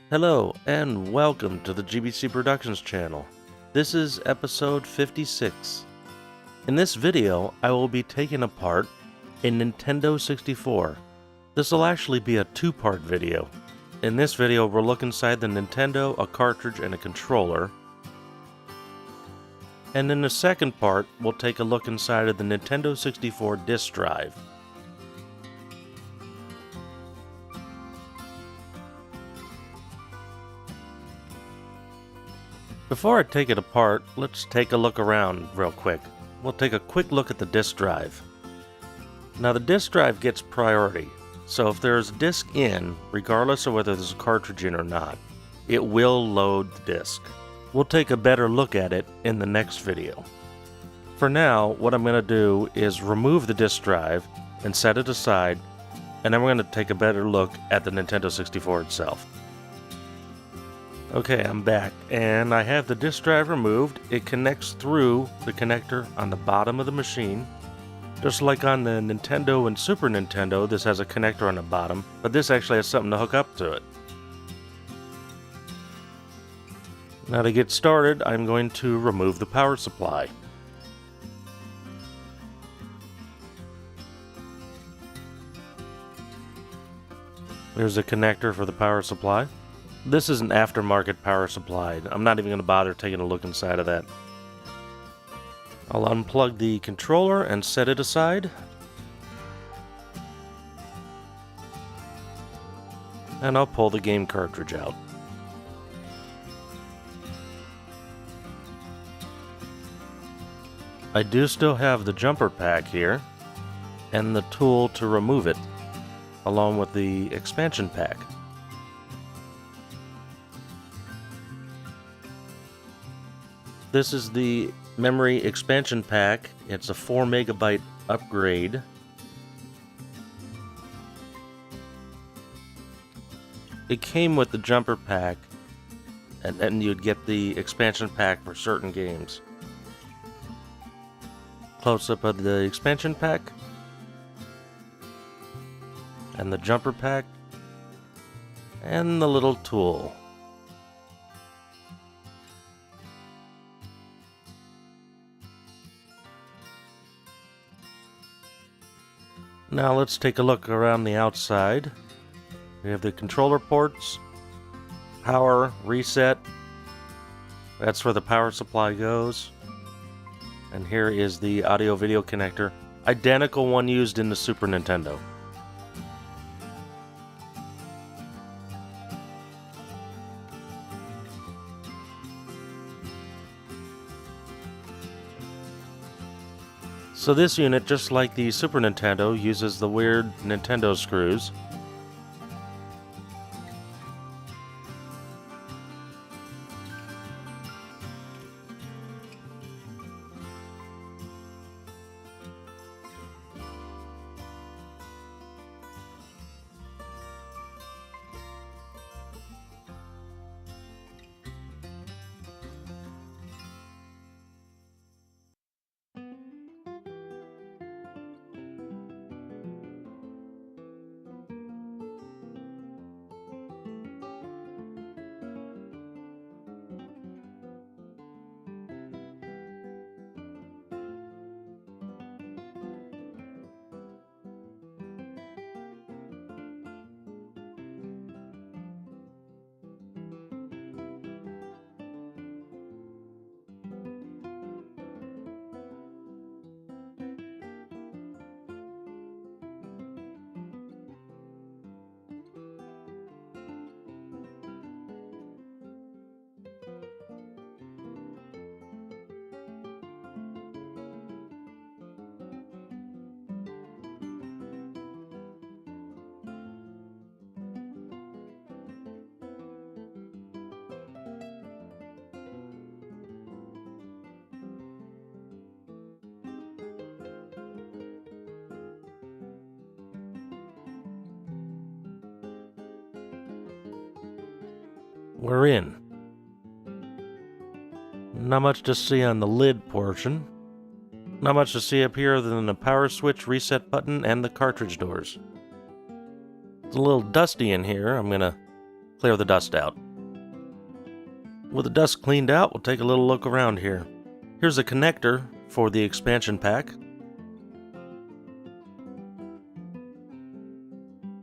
Hello, and welcome to the GBC Productions channel. This is episode 56. In this video, I will be taking apart a Nintendo 64. This will actually be a two-part video. In this video, we'll look inside the Nintendo, a cartridge, and a controller. And in the second part, we'll take a look inside of the Nintendo 64 disk drive. Before I take it apart, let's take a look around real quick. We'll take a quick look at the disk drive. Now the disk drive gets priority, so if there's a disk in, regardless of whether there's a cartridge in or not, it will load the disk. We'll take a better look at it in the next video. For now, what I'm going to do is remove the disk drive and set it aside, and then we're going to take a better look at the Nintendo 64 itself. Okay, I'm back, and I have the disk drive removed. It connects through the connector on the bottom of the machine. Just like on the Nintendo and Super Nintendo, this has a connector on the bottom, but this actually has something to hook up to it. Now to get started, I'm going to remove the power supply. There's a connector for the power supply. This is an aftermarket power supply. I'm not even going to bother taking a look inside of that. I'll unplug the controller and set it aside. And I'll pull the game cartridge out. I do still have the jumper pack here and the tool to remove it, along with the expansion pack. This is the memory expansion pack. It's a 4 megabyte upgrade. It came with the jumper pack, and then you'd get the expansion pack for certain games. Close up of the expansion pack, and the jumper pack, and the little tool. Now let's take a look around the outside. We have the controller ports, power, reset. That's where the power supply goes. And here is the audio-video connector, identical one used in the Super Nintendo. So this unit, just like the Super Nintendo, uses the weird Nintendo screws. We're in. Not much to see on the lid portion. Not much to see up here other than the power switch, reset button, and the cartridge doors. It's a little dusty in here. I'm going to clear the dust out. With the dust cleaned out, we'll take a little look around here. Here's a connector for the expansion pack,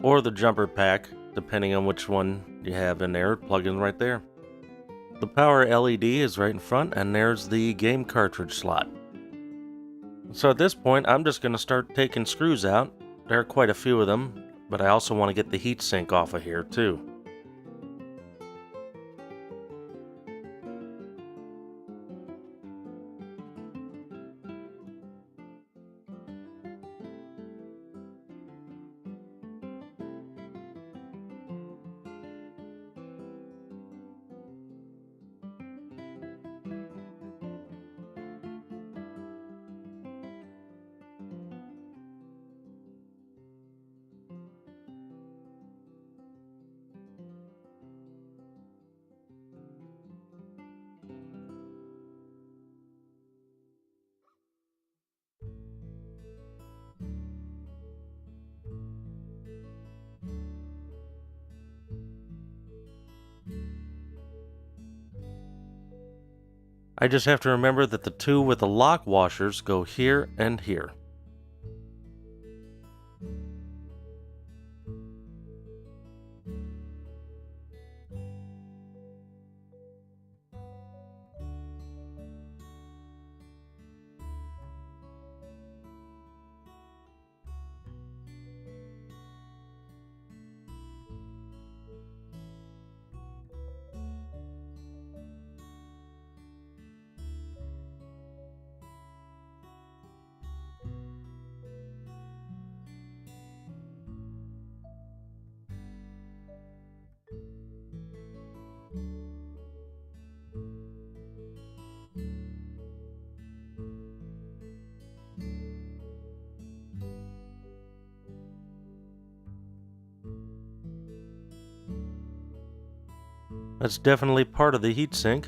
or the jumper pack, depending on which one you have in there. Plug in right there. The power LED is right in front, and there's the game cartridge slot. So at this point, I'm just going to start taking screws out. There are quite a few of them, but I also want to get the heatsink off of here too. I just have to remember that the two with the lock washers go here and here. That's definitely part of the heatsink.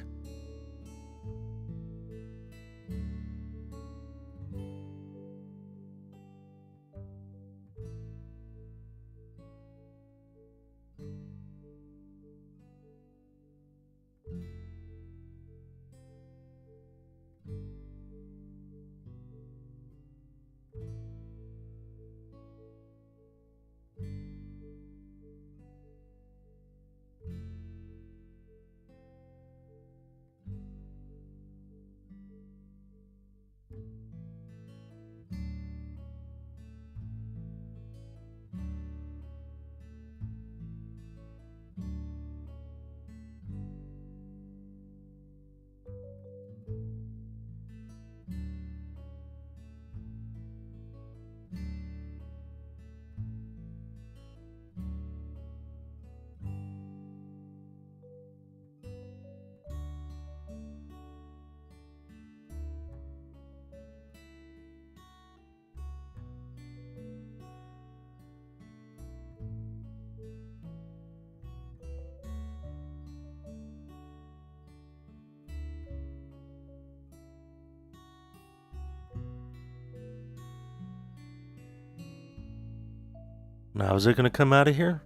Now, is it going to come out of here?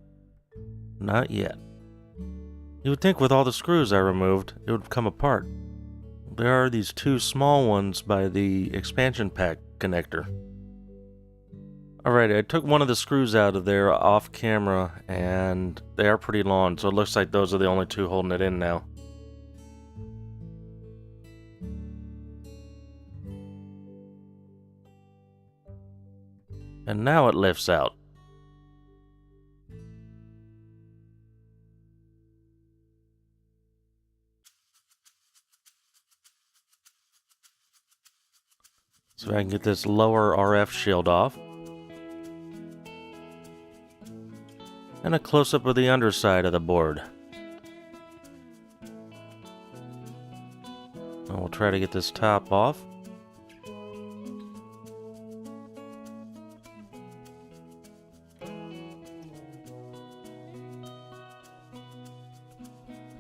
Not yet. You would think with all the screws I removed, it would come apart. There are these two small ones by the expansion pack connector. Alright, I took one of the screws out of there off camera, and they are pretty long, so it looks like those are the only two holding it in now. And now it lifts out. So I can get this lower RF shield off. And a close-up of the underside of the board. And we'll try to get this top off.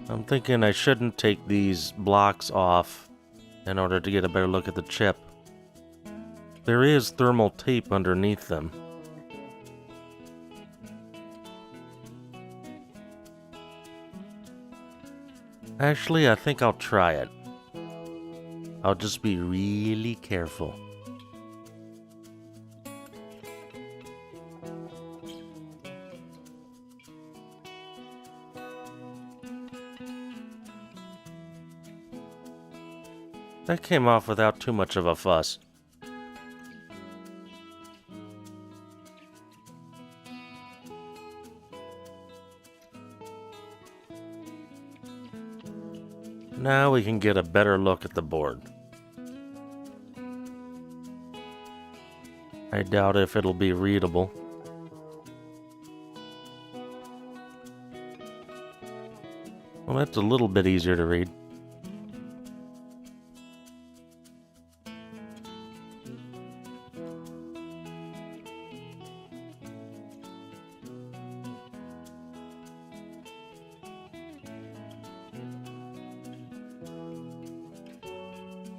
I'm thinking I shouldn't take these blocks off in order to get a better look at the chip. There is thermal tape underneath them. Actually, I think I'll try it. I'll just be really careful. That came off without too much of a fuss. Now we can get a better look at the board. I doubt if it'll be readable. Well, that's a little bit easier to read.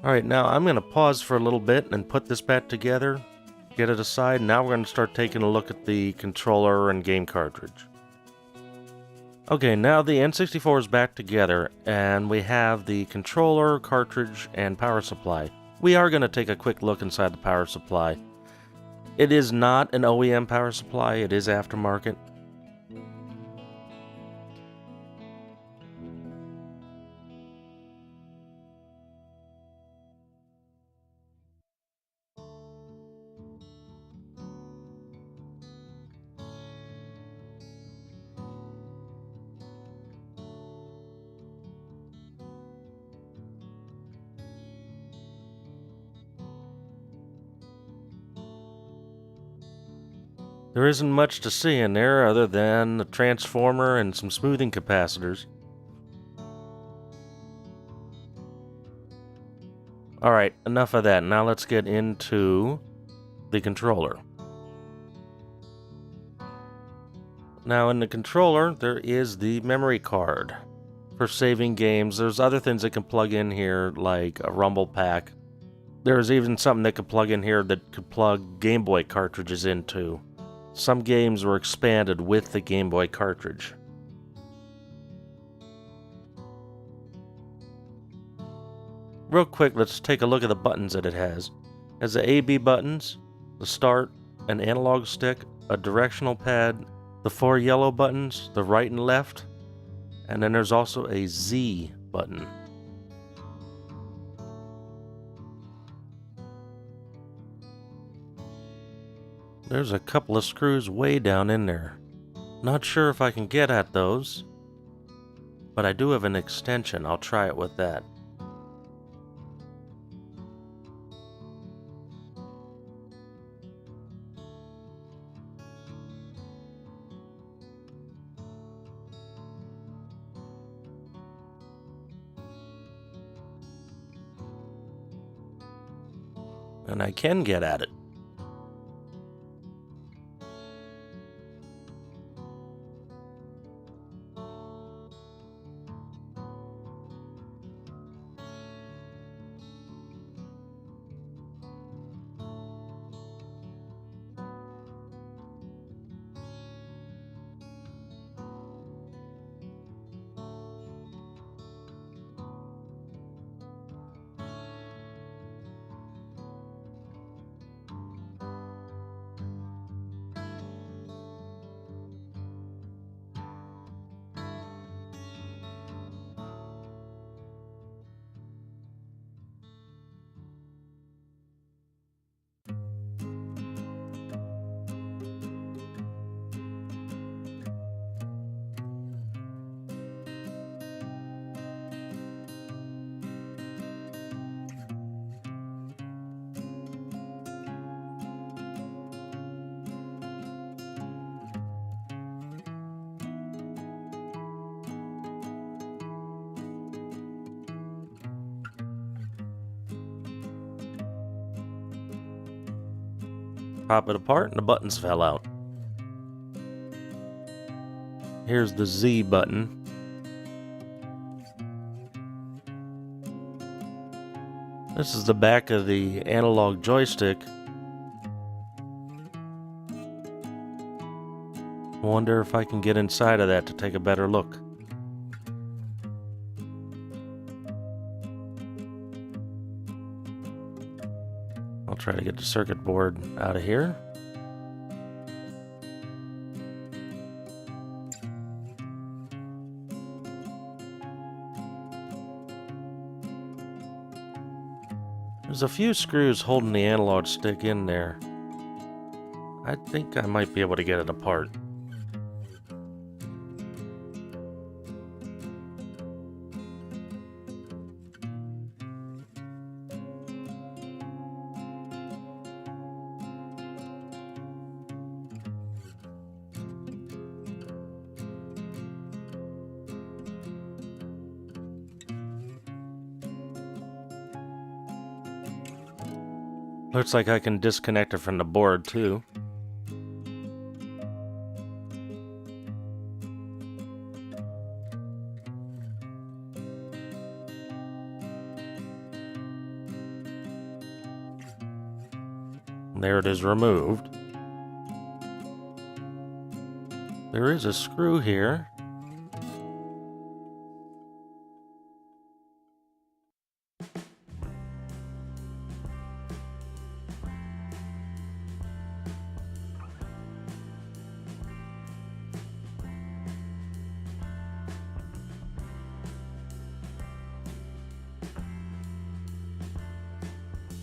Alright, now I'm going to pause for a little bit and put this back together, get it aside. Now we're going to start taking a look at the controller and game cartridge. Okay, now the N64 is back together, and we have the controller, cartridge, and power supply. We are going to take a quick look inside the power supply. It is not an OEM power supply, it is aftermarket. There isn't much to see in there other than the transformer and some smoothing capacitors. Alright, enough of that. Now let's get into the controller. Now in the controller, there is the memory card for saving games. There's other things that can plug in here, like a rumble pack. There's even something that could plug in here that could plug Game Boy cartridges into. Some games were expanded with the Game Boy cartridge. Real quick, let's take a look at the buttons that it has. It has the A-B buttons, the start, an analog stick, a directional pad, the 4 yellow buttons, the right and left, and then there's also a Z button. There's a couple of screws way down in there. Not sure if I can get at those, but I do have an extension. I'll try it with that. And I can get at it. Pop it apart and the buttons fell out. Here's the Z button. This is the back of the analog joystick. I wonder if I can get inside of that to take a better look. try to get the circuit board out of here. There's a few screws holding the analog stick in there. I think I might be able to get it apart. Looks like I can disconnect it from the board too. There it is removed. There is a screw here.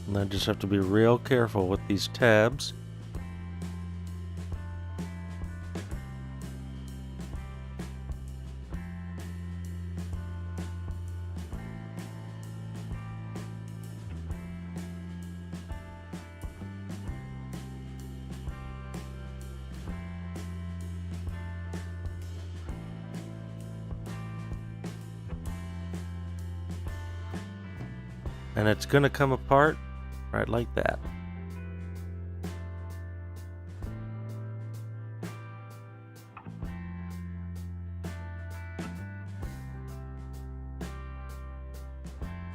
And I just have to be real careful with these tabs. And it's going to come apart right like that.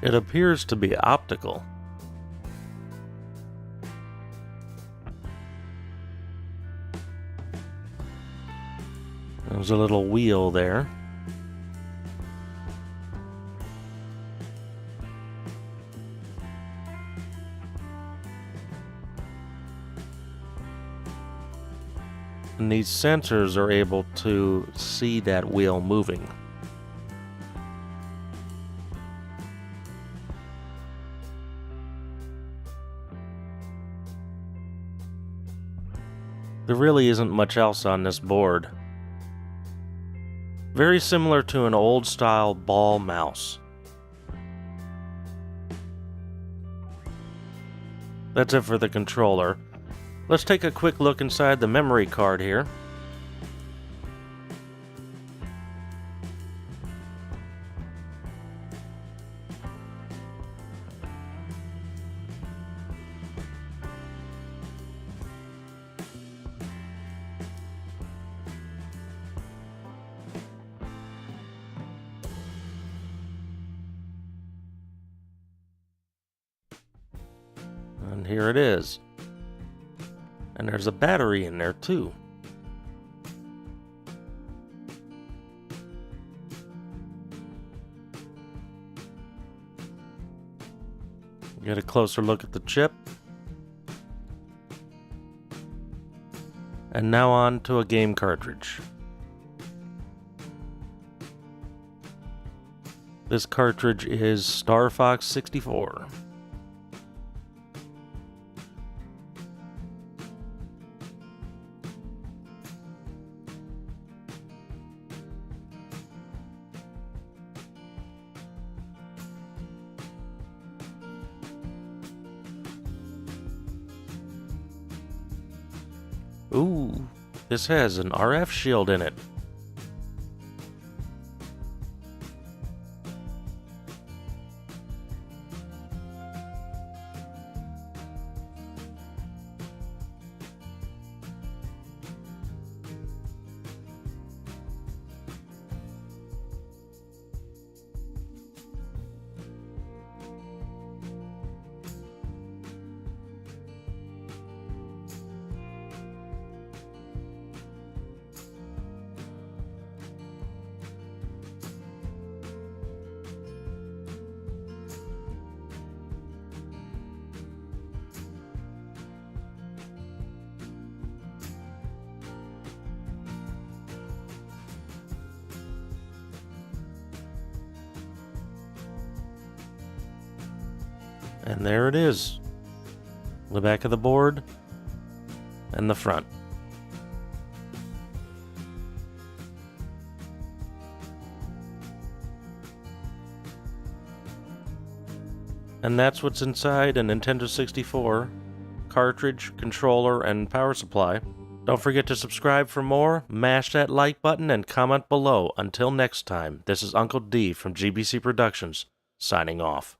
It appears to be optical. There's a little wheel there. And these sensors are able to see that wheel moving. There really isn't much else on this board. Very similar to an old style ball mouse. That's it for the controller. Let's take a quick look inside the memory card here. And here it is. And there's a battery in there too. Get a closer look at the chip. And now on to a game cartridge. This cartridge is Star Fox 64. Ooh, this has an RF shield in it. And there it is. The back of the board and the front. And that's what's inside a Nintendo 64 cartridge, controller, and power supply. Don't forget to subscribe for more, mash that like button, and comment below. Until next time, this is Uncle D from GBC Productions, signing off.